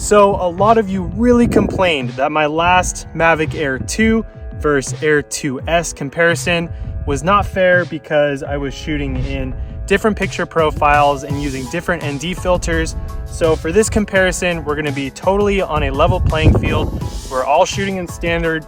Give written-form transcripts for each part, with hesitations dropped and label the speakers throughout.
Speaker 1: So a lot of you really complained that my last Mavic Air 2 versus Air 2S comparison was not fair because I was shooting in different picture profiles and using different ND filters. So for this comparison, we're gonna be totally on a level playing field. We're all shooting in standard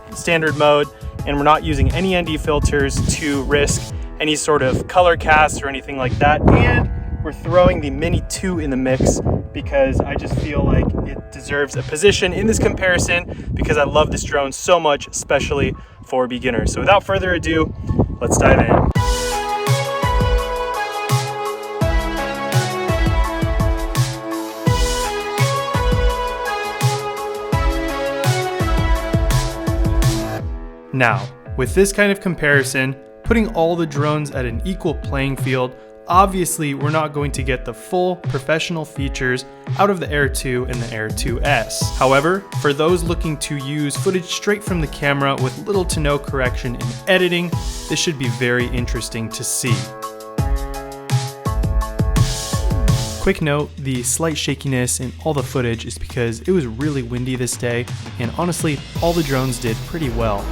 Speaker 1: mode, and we're not using any ND filters to risk any sort of color cast or anything like that. And we're throwing the Mini 2 in the mix because I just feel like it deserves a position in this comparison because I love this drone so much, especially for beginners. So without further ado, let's dive in. Now, with this kind of comparison, putting all the drones at an equal playing field, obviously we're not going to get the full professional features out of the Air 2 and the Air 2S. However, for those looking to use footage straight from the camera with little to no correction in editing, this should be very interesting to see. Quick note, the slight shakiness in all the footage is because it was really windy this day, and honestly, all the drones did pretty well.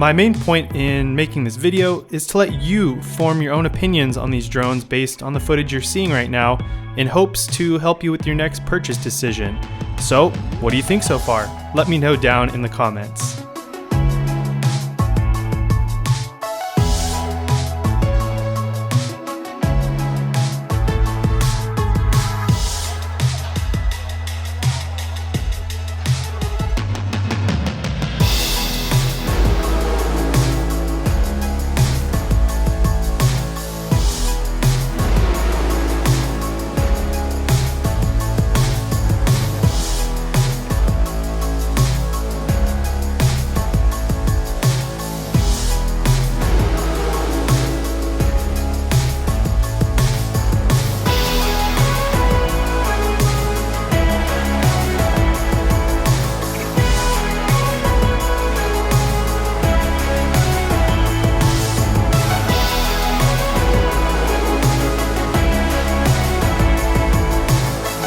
Speaker 1: My main point in making this video is to let you form your own opinions on these drones based on the footage you're seeing right now, in hopes to help you with your next purchase decision. So, what do you think so far? Let me know down in the comments.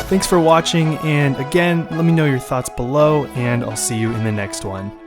Speaker 1: Thanks for watching, and again, let me know your thoughts below, and I'll see you in the next one.